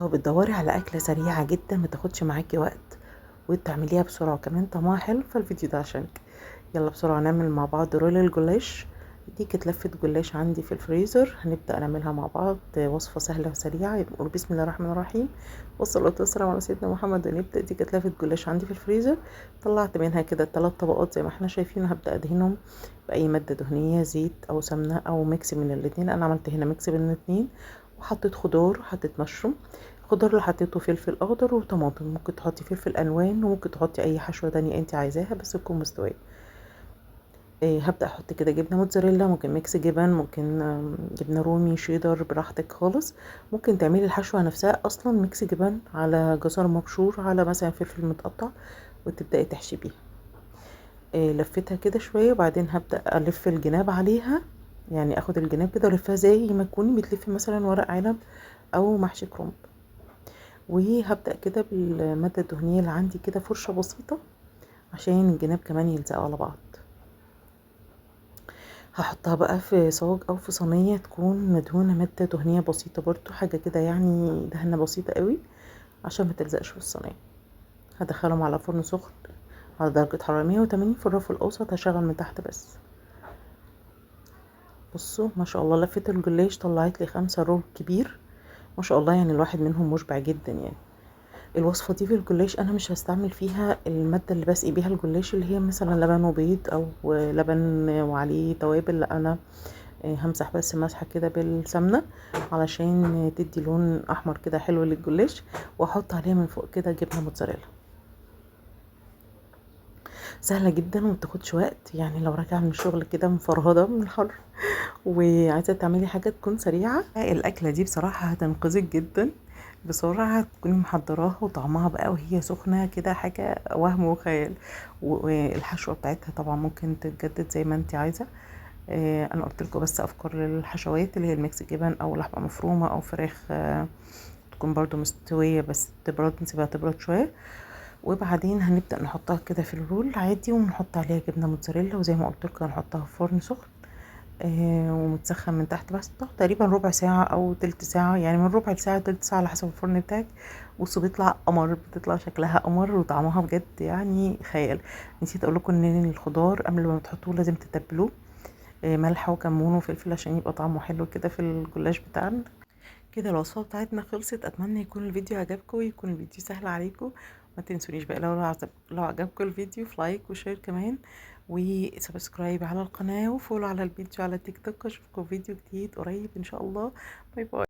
لو بتدوري على أكلة سريعة جدا ما تاخدش معاكي وقت وتعمليها بسرعة وكمان طعمها حلو، فالفيديو ده عشانك. يلا بسرعة نعمل مع بعض رول الجلاش. دي كانت لفة جلاش عندي في الفريزر، هنبدأ نعملها مع بعض. وصفة سهلة وسريعة، نقول بسم الله الرحمن الرحيم والصلاة والسلام على سيدنا محمد ونبدأ. دي كانت لفة جلاش عندي في الفريزر، طلعت منها كده 3 طبقات زي ما احنا شايفين. هبدأ ادهنهم بأي مادة دهنية، زيت أو سمنة أو ميكس من الاتنين. أنا عملت هنا ميكس بين الاتنين، وحطيت خضار، حطيت مشروم. الخضار اللي حطيته فلفل اخضر وطماطم، ممكن تحطي فلفل الوان وممكن تحطي اي حشوه تانية انت عايزاها بس تكون مستويه. هبدا احط كده جبنه موتزاريلا، ممكن ميكس جبن، ممكن جبنه رومي، شيدر، براحتك خالص. ممكن تعملي الحشوه نفسها اصلا ميكس جبن على جزر مبشور على مثلا فلفل متقطع وتبداي تحشي بيها. لفتها كده شويه وبعدين هبدا الف الجناب عليها. يعني اخد الجناب كده والفها زي ما تكوني بتلفي مثلا ورق عنب او محشي كرنب. وهبدأ كده بالمادة الدهنية اللي عندي كده فرشة بسيطة عشان الجناب كمان يلزقوا على بعض. هحطها بقى في صاج او في صينية تكون مدهونة مادة دهنية بسيطة برضو، حاجة كده يعني دهنة بسيطة قوي عشان ما تلزقش في الصينية. هدخلهم على فرن سخن على درجة حرارة 180 في الرف الأوسط. هشغل من تحت بس. بصوا ما شاء الله، لفة الجلاش طلعت لي 5 رول كبير ما شاء الله، يعني الواحد منهم مشبع جدا يعني. الوصفة دي في الجلاش انا مش هستعمل فيها المادة اللي بسقي بيها الجلاش اللي هي مثلا لبن وبيض او لبن وعليه توابل. لا، انا همسح بس مسحة كده بالسمنة علشان تدي لون احمر كده حلو للجلاش، واحط عليها من فوق كده جبنة موتزاريلا. سهلة جدا ومتاخدش وقت، يعني لو راجعة من الشغل كده مفرهدة من الحر وعايزة تعملي حاجة تكون سريعة، الأكلة دي بصراحة هتنقذك جدا. بسرعة تكوني محضراها وطعمها بقى وهي سخنة كده حاجة وهم وخيال. والحشوة بتاعتها طبعا ممكن تتجدد زي ما انت عايزة. انا قلت لكم بس افكار للحشوات اللي هي الميكس جبن او لحمة مفرومة او فراخ تكون برضو مستوية بس تبرد، نسيبها تبرد شوية. وبعدين هنبدأ نحطها كده في الرول عادي ونحط عليها جبنة موتزاريلا، وزي ما قلت لكم هنحطها في فرن سخن ومتسخن من تحت بس تقريبا ربع ساعة او تلت ساعة، يعني من ربع ساعة تلت ساعة على حسب الفرن بتاعك. بصوا بيطلع قمر، بتطلع شكلها قمر وطعمها بجد يعني خيال. نسيت اقول لكم ان الخضار قبل ما تحطوه لازم تتبلوه ملح وكمون وفلفل عشان يبقى طعمه حلو كده في الجلاش بتاعنا. كده الوصفة بتاعتنا خلصت. اتمنى يكون الفيديو عجبكم ويكون الفيديو سهل عليكم. ما تنسونيش بقى لو عجبكم الفيديو في لايك وشير كمان وسبسكرايب على القناة وفولو على الفيديو على تيك توك. اشوفكم فيديو جديد قريب ان شاء الله. باي باي.